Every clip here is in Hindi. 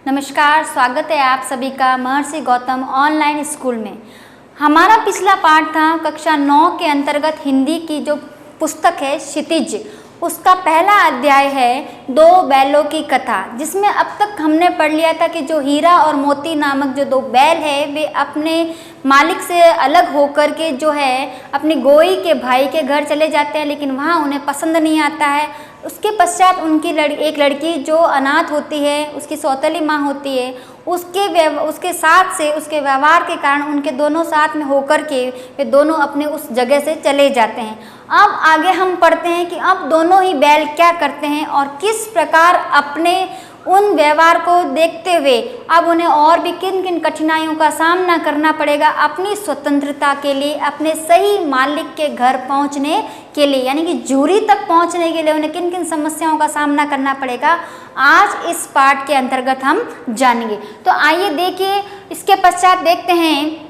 नमस्कार, स्वागत है आप सभी का महर्षि गौतम ऑनलाइन स्कूल में। हमारा पिछला पाठ था कक्षा 9 के अंतर्गत हिंदी की जो पुस्तक है क्षितिज, उसका पहला अध्याय है दो बैलों की कथा, जिसमें अब तक हमने पढ़ लिया था कि जो हीरा और मोती नामक जो दो बैल है वे अपने मालिक से अलग होकर के जो है अपनी गोई के भाई के घर चले जाते हैं, लेकिन वहाँ उन्हें पसंद नहीं आता है। उसके पश्चात उनकी एक लड़की जो अनाथ होती है, उसकी सौतेली माँ होती है, उसके साथ से उसके व्यवहार के कारण उनके दोनों साथ में होकर के वे दोनों अपने उस जगह से चले जाते हैं। अब आगे हम पढ़ते हैं कि अब दोनों ही बैल क्या करते हैं और किस प्रकार अपने उन व्यवहार को देखते हुए अब उन्हें और भी किन किन कठिनाइयों का सामना करना पड़ेगा अपनी स्वतंत्रता के लिए, अपने सही मालिक के घर पहुंचने के लिए, यानी कि जूरी तक पहुंचने के लिए उन्हें किन किन समस्याओं का सामना करना पड़ेगा, आज इस पाठ के अंतर्गत हम जानेंगे। तो आइए देखिए, इसके पश्चात देखते हैं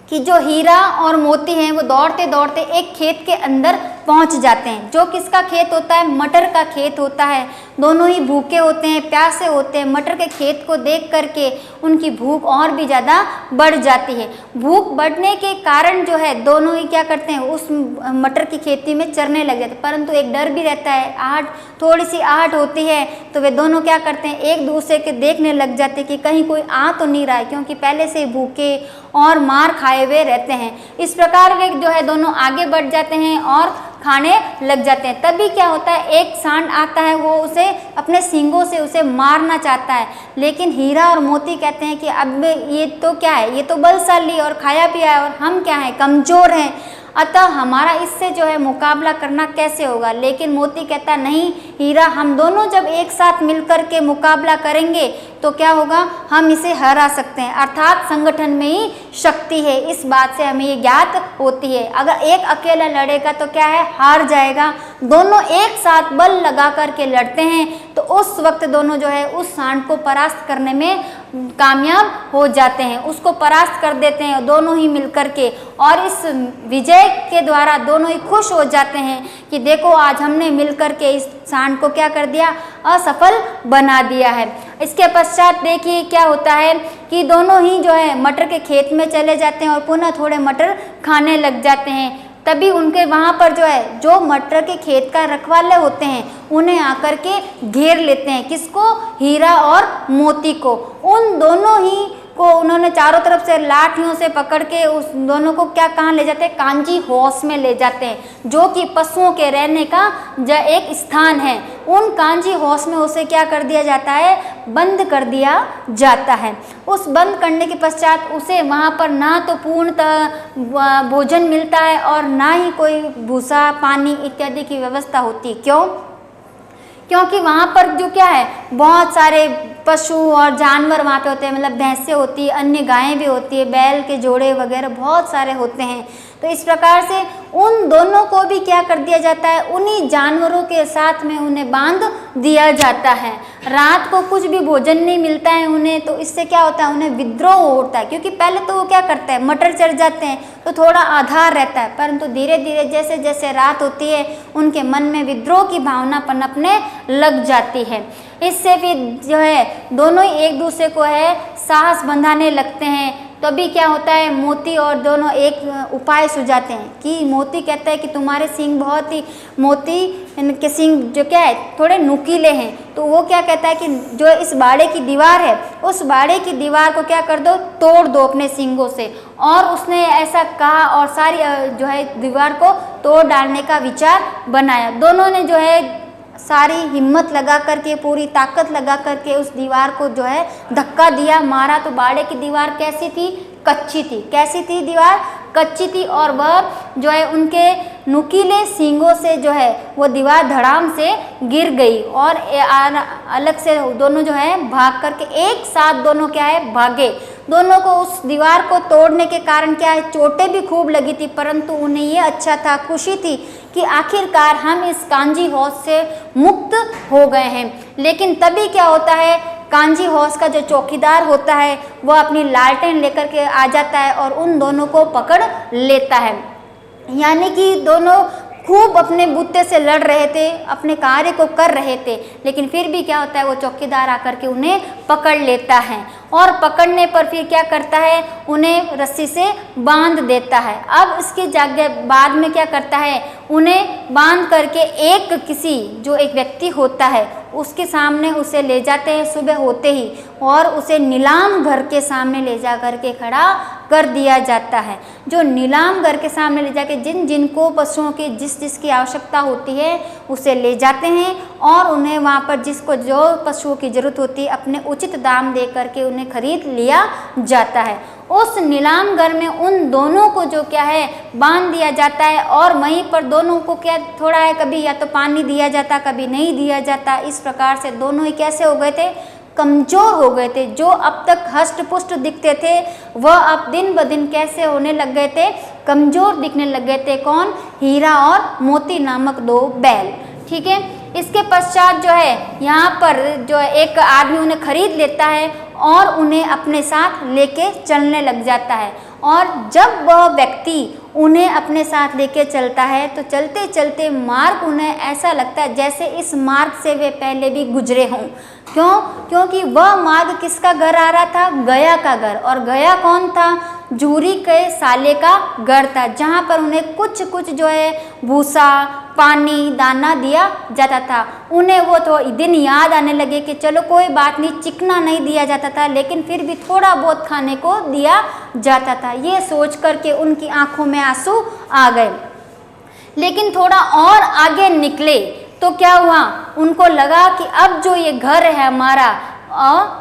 कि जो हीरा और मोती हैं वो दौड़ते दौड़ते एक खेत के अंदर पहुंच जाते हैं। जो किसका खेत होता है? मटर का खेत होता है। दोनों ही भूखे होते हैं, प्यासे होते हैं। मटर के खेत को देख करके उनकी भूख और भी ज़्यादा बढ़ जाती है। भूख बढ़ने के कारण जो है दोनों ही क्या करते हैं, उस मटर की खेती में चरने लग जाते हैं, परंतु एक डर भी रहता है, थोड़ी सी आहट होती है, तो वे दोनों क्या करते हैं, एक दूसरे के देखने लग जाते हैं कि कहीं कोई आ तो नहीं रहा है, क्योंकि पहले से भूखे और मार खाए हुए रहते हैं। इस प्रकार वे जो है दोनों आगे बढ़ जाते हैं और खाने लग जाते हैं। तभी क्या होता है, एक सांड आता है, वो उसे अपने सींगों से उसे मारना चाहता है, लेकिन हीरा और मोती कहते हैं कि अब ये तो क्या है, ये तो बलशाली और खाया पिया है और हम क्या हैं, कमज़ोर हैं, अतः हमारा इससे जो है मुकाबला करना कैसे होगा। लेकिन मोती कहता नहीं हीरा, हम दोनों जब एक साथ मिलकर के मुकाबला करेंगे तो क्या होगा, हम इसे हरा सकते हैं, अर्थात संगठन में ही शक्ति है, इस बात से हमें ये ज्ञात होती है। अगर एक अकेला लड़ेगा तो क्या है, हार जाएगा। दोनों एक साथ बल लगा करके लड़ते हैं तो उस वक्त दोनों जो है उस सांड को परास्त करने में कामयाब हो जाते हैं, उसको परास्त कर देते हैं दोनों ही मिलकर के। और इस विजय के द्वारा दोनों ही खुश हो जाते हैं कि देखो आज हमने मिलकर के इस सांड को क्या कर दिया, असफल बना दिया है। इसके पश्चात देखिए क्या होता है कि दोनों ही जो है मटर के खेत में चले जाते हैं और पुनः थोड़े मटर खाने लग जाते हैं। तभी उनके वहाँ पर जो है जो मटर के खेत का रखवाले होते हैं उन्हें आकर के घेर लेते हैं। किसको? हीरा और मोती को। उन दोनों ही को उन्होंने चारों तरफ से लाठियों से पकड़ के उस दोनों को क्या कहाँ ले जाते हैं, कांजी हौस में ले जाते हैं, जो कि पशुओं के रहने का एक स्थान है। उन कांजी हौस में उसे क्या कर दिया जाता है, बंद कर दिया जाता है। उस बंद करने के पश्चात उसे वहाँ पर ना तो पूर्णतः भोजन मिलता है और ना ही कोई भूसा पानी इत्यादि की व्यवस्था होती है। क्यों? क्योंकि वहाँ पर जो क्या है, बहुत सारे पशु और जानवर वहाँ पे होते हैं, मतलब भैंसें होती है, अन्य गायें भी होती है, बैल के जोड़े वगैरह बहुत सारे होते हैं। तो इस प्रकार से उन दोनों को भी क्या कर दिया जाता है, उन्हीं जानवरों के साथ में उन्हें बांध दिया जाता है। रात को कुछ भी भोजन नहीं मिलता है उन्हें, तो इससे क्या होता है, उन्हें विद्रोह होता है, क्योंकि पहले तो वो क्या करता है, मटर चढ़ जाते हैं तो थोड़ा आधार रहता है, परंतु धीरे धीरे जैसे जैसे रात होती है उनके मन में विद्रोह की भावना पनपने लग जाती है। इससे फिर जो है दोनों ही एक दूसरे को है साहस बंधाने लगते हैं। तभी क्या होता है, मोती और दोनों एक उपाय सुझाते हैं कि मोती कहता है कि तुम्हारे सींग बहुत ही, मोती के सींग जो क्या है थोड़े नुकीले हैं, तो वो क्या कहता है कि जो इस बाड़े की दीवार है उस बाड़े की दीवार को क्या कर दो, तोड़ दो अपने सींगों से। और उसने ऐसा कहा और सारी जो है दीवार को तोड़ डालने का विचार बनाया। दोनों ने जो है सारी हिम्मत लगा करके, पूरी ताकत लगा करके उस दीवार को जो है धक्का दिया, मारा। तो बाड़े की दीवार कैसी थी, कच्ची थी। कैसी थी दीवार, कच्ची थी, और वह जो है उनके नुकीले सींगों से जो है वो दीवार धड़ाम से गिर गई और अलग से दोनों जो है भाग करके एक साथ दोनों क्या है भागे। दोनों को उस दीवार को तोड़ने के कारण क्या है, चोटें भी खूब लगी थी, परंतु उन्हें ये अच्छा था, खुशी थी कि आखिरकार हम इस कांजी हौस से मुक्त हो गए हैं। लेकिन तभी क्या होता है, कांजी हौस का जो चौकीदार होता है वह अपनी लालटेन लेकर के आ जाता है और उन दोनों को पकड़ लेता है। यानी कि दोनों खूब अपने बूते से लड़ रहे थे, अपने कार्य को कर रहे थे, लेकिन फिर भी क्या होता है, वो चौकीदार आकर के उन्हें पकड़ लेता है और पकड़ने पर फिर क्या करता है, उन्हें रस्सी से बांध देता है। अब इसके जगह बाद में क्या करता है, उन्हें बांध करके एक व्यक्ति होता है उसके सामने उसे ले जाते हैं सुबह होते ही, और उसे नीलाम घर के सामने ले जा कर के खड़ा कर दिया जाता है। जो नीलाम घर के सामने ले जाके जिनको पशुओं की जिसकी आवश्यकता होती है उसे ले जाते हैं और उन्हें वहाँ पर जिसको जो पशुओं की ज़रूरत होती है अपने उचित दाम दे करके उन्हें खरीद लिया जाता है। उस नीलाम घर में उन दोनों को जो क्या है बांध दिया जाता है, और वहीं पर दोनों को क्या थोड़ा है, कभी या तो पानी दिया जाता, कभी नहीं दिया जाता। इस प्रकार से दोनों ही कैसे हो गए थे, कमज़ोर हो गए थे। जो अब तक हष्ट पुष्ट दिखते थे वह अब दिन ब दिन कैसे होने लग गए थे, कमज़ोर दिखने लग गए थे। कौन, हीरा और मोती नामक दो बैल। ठीक है, इसके पश्चात जो है यहाँ पर जो एक आदमी उन्हें खरीद लेता है और उन्हें अपने साथ लेके चलने लग जाता है। और जब वह व्यक्ति उन्हें अपने साथ लेके चलता है तो चलते चलते मार्ग उन्हें ऐसा लगता है जैसे इस मार्ग से वे पहले भी गुजरे हों। क्यों? क्योंकि वह मार्ग किसका घर आ रहा था, गया का घर। और गया कौन था, झूरी के साले का घर था, जहाँ पर उन्हें कुछ जो है भूसा पानी दाना दिया जाता था। उन्हें वो तो दिन याद आने लगे कि चलो कोई बात नहीं, चिकना नहीं दिया जाता था लेकिन फिर भी थोड़ा बहुत खाने को दिया जाता था। ये सोच कर के उनकी आंखों में आंसू आ गए। लेकिन थोड़ा और आगे निकले तो क्या हुआ, उनको लगा कि अब जो ये घर है हमारा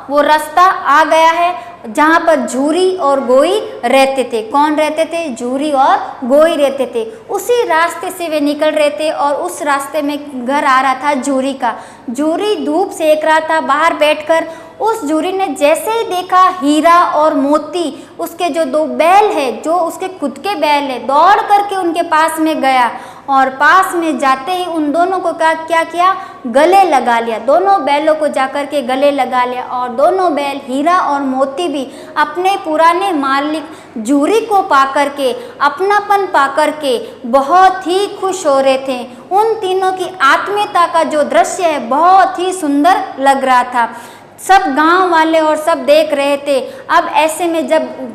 वो रास्ता आ गया है जहाँ पर झूरी और गोई रहते थे। कौन रहते थे, झूरी और गोई रहते थे। उसी रास्ते से वे निकल रहे थे और उस रास्ते में घर आ रहा था झूरी का। झूरी धूप सेक रहा था बाहर बैठकर। उस झूरी ने जैसे ही देखा हीरा और मोती, उसके जो दो बैल है, जो उसके खुद के बैल है, दौड़ करके उनके पास में गया और पास में जाते ही उन दोनों को क्या किया, गले लगा लिया। दोनों बैलों को जाकर के गले लगा लिया और दोनों बैल हीरा और मोती भी अपने पुराने मालिक झूरी को पाकर के, अपनापन पाकर के बहुत ही खुश हो रहे थे। उन तीनों की आत्मीयता का जो दृश्य है बहुत ही सुंदर लग रहा था। सब गांव वाले और सब देख रहे थे। अब ऐसे में जब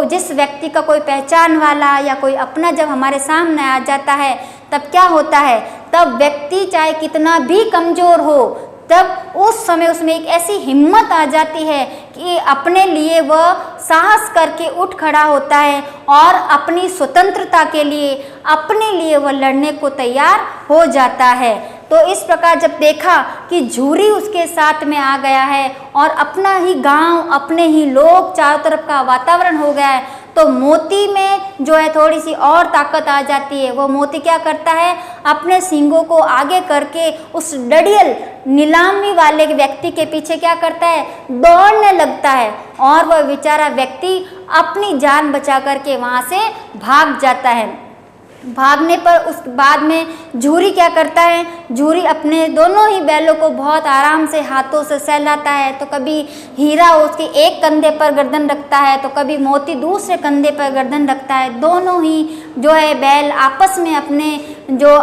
जिस व्यक्ति का कोई पहचान वाला या कोई अपना जब हमारे सामने आ जाता है तब क्या होता है, तब व्यक्ति चाहे कितना भी कमज़ोर हो, तब उस समय उसमें एक ऐसी हिम्मत आ जाती है कि अपने लिए वह साहस करके उठ खड़ा होता है और अपनी स्वतंत्रता के लिए, अपने लिए वह लड़ने को तैयार हो जाता है। तो इस प्रकार जब देखा कि झूरी उसके साथ में आ गया है और अपना ही गांव, अपने ही लोग, चारों तरफ का वातावरण हो गया है, तो मोती में जो है थोड़ी सी और ताकत आ जाती है। वो मोती क्या करता है, अपने सींगों को आगे करके उस डडियल नीलामी वाले व्यक्ति के पीछे क्या करता है, दौड़ने लगता है और वह बेचारा व्यक्ति अपनी जान बचा करके वहाँ से भाग जाता है। भागने पर उस बाद में झूरी क्या करता है, झूरी अपने दोनों ही बैलों को बहुत आराम से हाथों से सहलाता है। तो कभी हीरा उसके एक कंधे पर गर्दन रखता है तो कभी मोती दूसरे कंधे पर गर्दन रखता है। दोनों ही जो है बैल आपस में अपने जो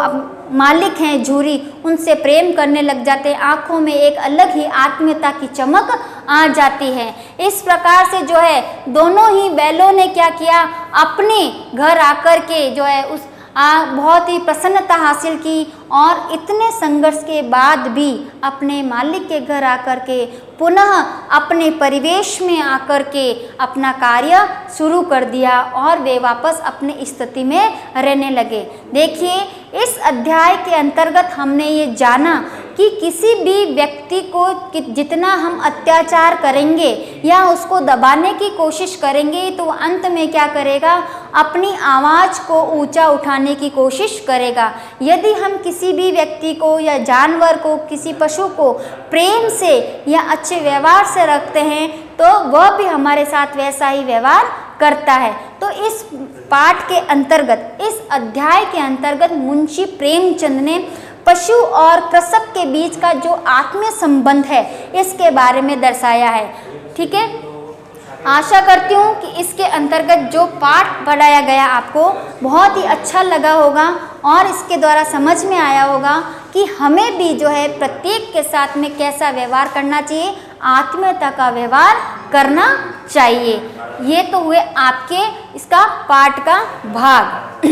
मालिक हैं झूरी, उनसे प्रेम करने लग जाते हैं। आँखों में एक अलग ही आत्मीयता की चमक आ जाती है। इस प्रकार से जो है दोनों ही बैलों ने क्या किया, अपने घर आकर के जो है उस बहुत ही प्रसन्नता हासिल की और इतने संघर्ष के बाद भी अपने मालिक के घर आकर के पुनः अपने परिवेश में आकर के अपना कार्य शुरू कर दिया और वे वापस अपनी स्थिति में रहने लगे। देखिए, इस अध्याय के अंतर्गत हमने ये जाना कि किसी भी व्यक्ति को जितना हम अत्याचार करेंगे या उसको दबाने की कोशिश करेंगे तो अंत में क्या करेगा, अपनी आवाज़ को ऊंचा उठाने की कोशिश करेगा। यदि हम किसी भी व्यक्ति को या जानवर को, किसी पशु को प्रेम से या अच्छे व्यवहार से रखते हैं तो वह भी हमारे साथ वैसा ही व्यवहार करता है। तो इस पाठ के अंतर्गत, इस अध्याय के अंतर्गत मुंशी प्रेमचंद ने पशु और कृषक के बीच का जो आत्मीय संबंध है इसके बारे में दर्शाया है। ठीक है, आशा करती हूँ कि इसके अंतर्गत जो पाठ पढ़ाया गया आपको बहुत ही अच्छा लगा होगा और इसके द्वारा समझ में आया होगा कि हमें भी जो है प्रत्येक के साथ में कैसा व्यवहार करना चाहिए, आत्मीयता का व्यवहार करना चाहिए। ये तो हुए आपके इसका पाठ का भाग।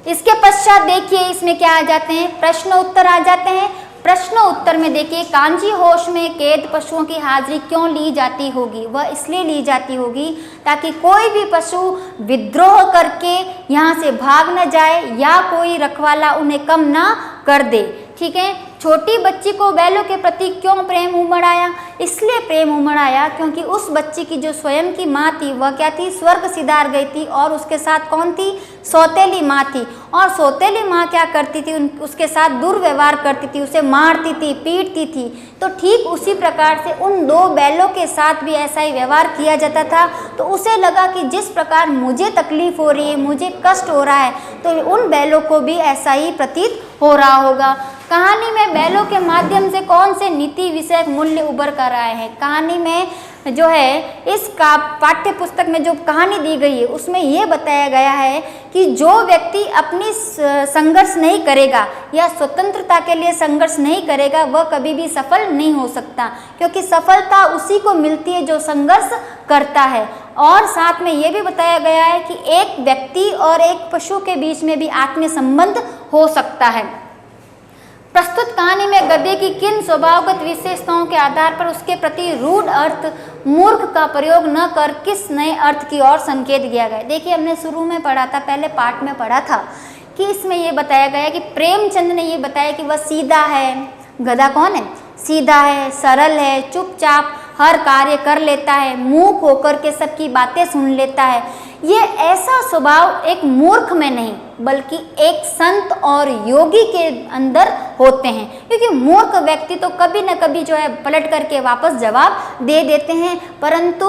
इसके पश्चात देखिए इसमें क्या आ जाते हैं, प्रश्न उत्तर आ जाते हैं। प्रश्न उत्तर में देखिए, कांजी होश में कैद पशुओं की हाजिरी क्यों ली जाती होगी? वह इसलिए ली जाती होगी ताकि कोई भी पशु विद्रोह करके यहाँ से भाग न जाए या कोई रखवाला उन्हें कम ना कर दे। ठीक है, छोटी बच्ची को बैलों के प्रति क्यों प्रेम उमड़ आया? इसलिए प्रेम उमड़ आया क्योंकि उस बच्ची की जो स्वयं की माँ थी वह क्या थी, स्वर्ग सिधार गई थी और उसके साथ कौन थी, सौतेली माँ थी। और सौतेली माँ क्या करती थी, उसके साथ दुर्व्यवहार करती थी, उसे मारती थी, पीटती थी। तो ठीक उसी प्रकार से उन दो बैलों के साथ भी ऐसा ही व्यवहार किया जाता था। तो उसे लगा कि जिस प्रकार मुझे तकलीफ हो रही है, मुझे कष्ट हो रहा है, तो उन बैलों को भी ऐसा ही प्रतीत हो रहा होगा। कहानी में बैलों के माध्यम से कौन से नीति विषयक मूल्य उभर कर आए हैं? कहानी में जो है इस का पाठ्य पुस्तक में जो कहानी दी गई है उसमें ये बताया गया है कि जो व्यक्ति अपनी संघर्ष नहीं करेगा या स्वतंत्रता के लिए संघर्ष नहीं करेगा वह कभी भी सफल नहीं हो सकता, क्योंकि सफलता उसी को मिलती है जो संघर्ष करता है। और साथ में ये भी बताया गया है कि एक व्यक्ति और एक पशु के बीच में भी आत्मीय संबंध हो सकता है। प्रस्तुत कहानी में गधे की किन स्वभावगत विशेषताओं के आधार पर उसके प्रति रूढ़ अर्थ मूर्ख का प्रयोग न कर किस नए अर्थ की ओर संकेत दिया गया? देखिए, हमने शुरू में पढ़ा था, पहले पाठ में पढ़ा था कि इसमें ये बताया गया कि प्रेमचंद ने ये बताया कि वह सीधा है। गधा कौन है? सीधा है, सरल है, चुपचाप हर कार्य कर लेता है, मूक होकर के सबकी बातें सुन लेता है। ये ऐसा स्वभाव एक मूर्ख में नहीं बल्कि एक संत और योगी के अंदर होते हैं, क्योंकि मूर्ख व्यक्ति तो कभी न कभी जो है पलट करके वापस जवाब दे देते हैं, परंतु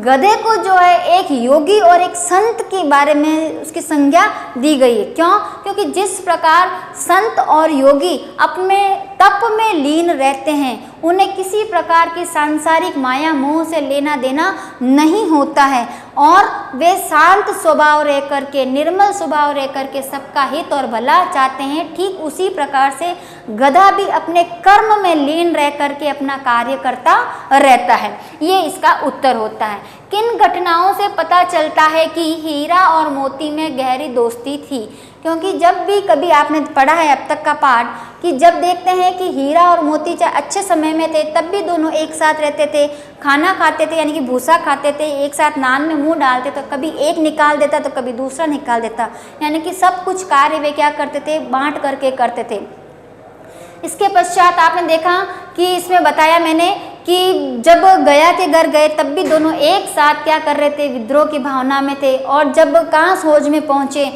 गधे को जो है एक योगी और एक संत के बारे में उसकी संज्ञा दी गई है। क्यों? क्योंकि जिस प्रकार संत और योगी अपने तप में लीन रहते हैं, उन्हें किसी प्रकार की सांसारिक माया मोह से लेना देना नहीं होता है और वे शांत स्वभाव रह करके, निर्मल स्वभाव रह करके सबका हित और भला चाहते हैं। ठीक उसी प्रकार से गधा भी अपने कर्म में लीन रह करके अपना कार्य करता रहता है। ये इसका उत्तर होता है। किन घटनाओं से पता चलता है कि हीरा और मोती में गहरी दोस्ती थी? क्योंकि जब भी कभी आपने पढ़ा है अब तक का पाठ कि जब देखते हैं कि हीरा और मोती चाहे अच्छे समय में थे तब भी दोनों एक साथ रहते थे, खाना खाते थे यानी कि भूसा खाते थे, एक साथ नान में मुंह डालते तो कभी एक निकाल देता तो कभी दूसरा निकाल देता, यानी कि सब कुछ कार्य वे क्या करते थे, बांट करके करते थे। इसके पश्चात आपने देखा कि इसमें बताया मैंने कि जब गया के घर गए तब भी दोनों एक साथ क्या कर रहे थे, विद्रोह की भावना में थे। और जब कांस होज में पहुँचे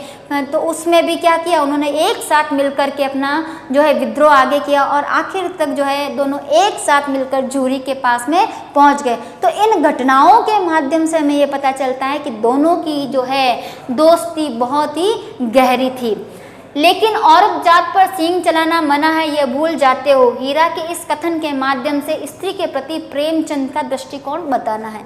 तो उसमें भी क्या किया, उन्होंने एक साथ मिलकर के अपना जो है विद्रोह आगे किया और आखिर तक जो है दोनों एक साथ मिलकर झूरी के पास में पहुंच गए। तो इन घटनाओं के माध्यम से हमें ये पता चलता है कि दोनों की जो है दोस्ती बहुत ही गहरी थी। लेकिन औरत जात पर सींग चलाना मना है, यह भूल जाते हो। हीरा के इस कथन के माध्यम से स्त्री के प्रति प्रेमचंद का दृष्टिकोण बताना है।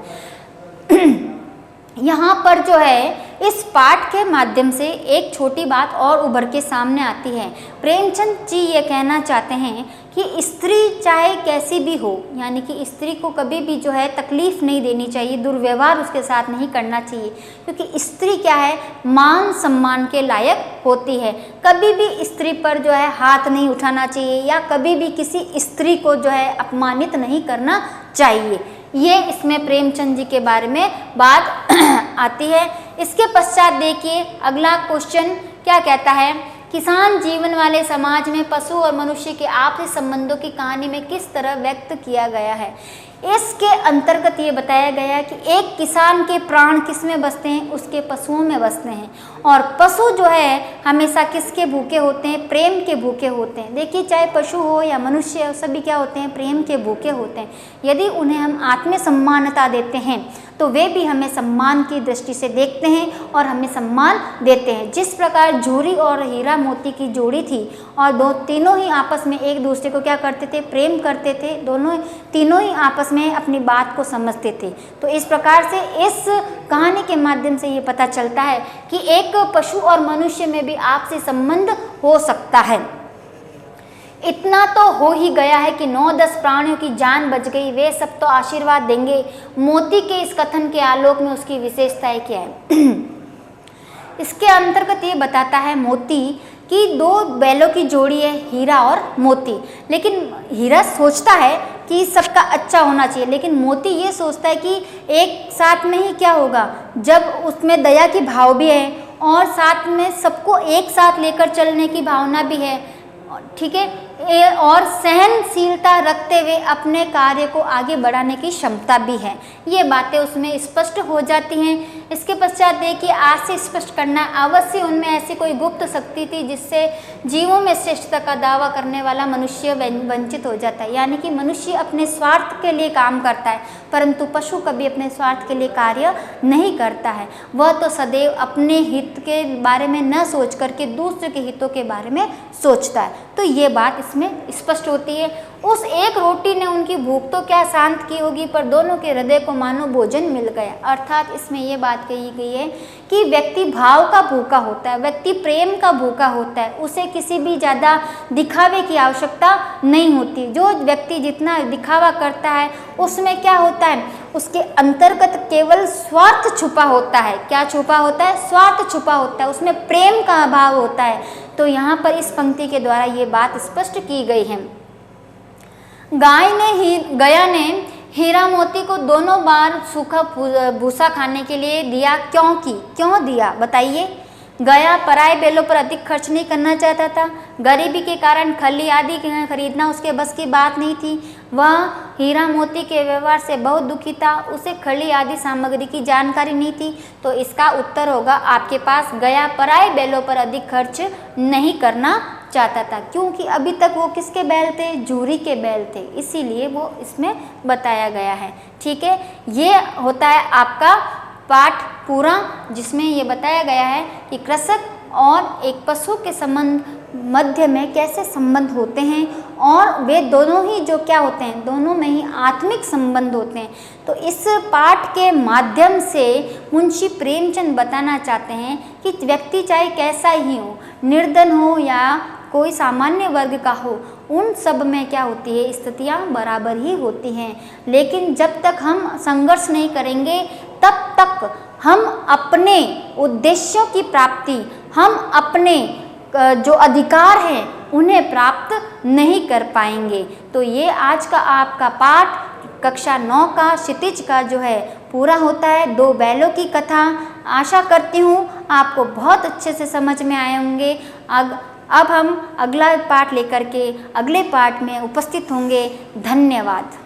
यहाँ पर जो है इस पाठ के माध्यम से एक छोटी बात और उभर के सामने आती है। प्रेमचंद जी ये कहना चाहते हैं कि स्त्री चाहे कैसी भी हो, यानी कि स्त्री को कभी भी जो है तकलीफ नहीं देनी चाहिए, दुर्व्यवहार उसके साथ नहीं करना चाहिए, क्योंकि स्त्री क्या है, मान सम्मान के लायक होती है। कभी भी स्त्री पर जो है हाथ नहीं उठाना चाहिए या कभी भी किसी स्त्री को जो है अपमानित नहीं करना चाहिए। ये इसमें प्रेमचंद जी के बारे में बात आती है। इसके पश्चात देखिए अगला क्वेश्चन क्या कहता है, किसान जीवन वाले समाज में पशु और मनुष्य के आपसी संबंधों की कहानी में किस तरह व्यक्त किया गया है। इसके अंतर्गत ये बताया गया कि एक किसान के प्राण किस में बसते हैं, उसके पशुओं में बसते हैं। और पशु जो है हमेशा किसके भूखे होते हैं, प्रेम के भूखे होते हैं। देखिए चाहे पशु हो या मनुष्य हो, सभी क्या होते हैं, प्रेम के भूखे होते हैं। यदि उन्हें हम आत्म सम्मानता देते हैं तो वे भी हमें सम्मान की दृष्टि से देखते हैं और हमें सम्मान देते हैं। जिस प्रकार झूरी और हीरा मोती की जोड़ी थी और तीनों ही आपस में एक दूसरे को क्या करते थे, प्रेम करते थे, तीनों ही आपस आपस में अपनी बात को समझते थे। तो इस प्रकार से इस कहानी के माध्यम से ये पता चलता है कि एक पशु और मनुष्य में भी आपसी संबंध हो सकता है। इतना तो हो ही गया है कि 9-10 प्राणियों की जान बच गई, वे सब तो आशीर्वाद देंगे। मोती के इस कथन के आलोक में उसकी विशेषताएं क्या है? इसके अंतर्गत ये बताता है मोती कि 2 बैलों की जोड़ी है, हीरा और मोती। लेकिन हीरा सोचता है कि सबका अच्छा होना चाहिए, लेकिन मोती ये सोचता है कि एक साथ में ही क्या होगा, जब उसमें दया की भाव भी है और साथ में सबको एक साथ लेकर चलने की भावना भी है, ठीक है, और सहनशीलता रखते हुए अपने कार्य को आगे बढ़ाने की क्षमता भी है। ये बातें उसमें स्पष्ट हो जाती हैं। इसके पश्चात देखिए, आज से स्पष्ट करना अवश्य उनमें ऐसी कोई गुप्त शक्ति थी जिससे जीवों में श्रेष्ठता का दावा करने वाला मनुष्य वंचित हो जाता है। यानी कि मनुष्य अपने स्वार्थ के लिए काम करता है, परंतु पशु कभी अपने स्वार्थ के लिए कार्य नहीं करता है। वह तो सदैव अपने हित के बारे में न सोच करके दूसरे के हितों के बारे में सोचता है। तो ये बात इसमें स्पष्ट होती है। उस एक रोटी ने उनकी भूख तो क्या शांत की होगी, पर दोनों के हृदय को मानो भोजन मिल गया। अर्थात इसमें ये बात कही गई है कि व्यक्ति भाव का भूखा होता है, व्यक्ति प्रेम का भूखा होता है, उसे किसी भी ज़्यादा दिखावे की आवश्यकता नहीं होती। जो व्यक्ति जितना दिखावा करता है उसमें क्या होता है, उसके अंतर्गत केवल स्वार्थ छुपा होता है। क्या छुपा होता है? स्वार्थ छुपा होता है, उसमें प्रेम का अभाव होता है। तो यहाँ पर इस पंक्ति के द्वारा ये बात स्पष्ट की गई है। गया ने हीरा मोती को दोनों बार सूखा भूसा खाने के लिए दिया। क्यों दिया बताइए? गया पराए बैलों पर अधिक खर्च नहीं करना चाहता था। गरीबी के कारण खली आदि खरीदना उसके बस की बात नहीं थी। वह हीरा मोती के व्यवहार से बहुत दुखी था, उसे खली आदि सामग्री की जानकारी नहीं थी। तो इसका उत्तर होगा आपके पास, गया पराए बैलों पर अधिक खर्च नहीं करना चाहता था, क्योंकि अभी तक वो किसके बैल थे? जूरी के बैल थे, इसीलिए वो इसमें बताया गया है। ठीक है, ये होता है आपका पाठ पूरा, जिसमें ये बताया गया है कि कृषक और एक पशु के संबंध मध्य में कैसे संबंध होते हैं, और वे दोनों ही जो क्या होते हैं, दोनों में ही आत्मिक संबंध होते हैं। तो इस पाठ के माध्यम से मुंशी प्रेमचंद बताना चाहते हैं कि व्यक्ति चाहे कैसा ही हो, निर्धन हो या कोई सामान्य वर्ग का हो, उन सब में क्या होती है, स्थितियाँ बराबर ही होती हैं। लेकिन जब तक हम संघर्ष नहीं करेंगे तब तक हम अपने उद्देश्यों की प्राप्ति, हम अपने जो अधिकार हैं उन्हें प्राप्त नहीं कर पाएंगे। तो ये आज का आपका पाठ कक्षा 9 का क्षितिज का जो है पूरा होता है। 2 बैलों की कथा। आशा करती हूँ आपको बहुत अच्छे से समझ में आए होंगे। अब हम अगला पाठ लेकर के अगले पाठ में उपस्थित होंगे। धन्यवाद।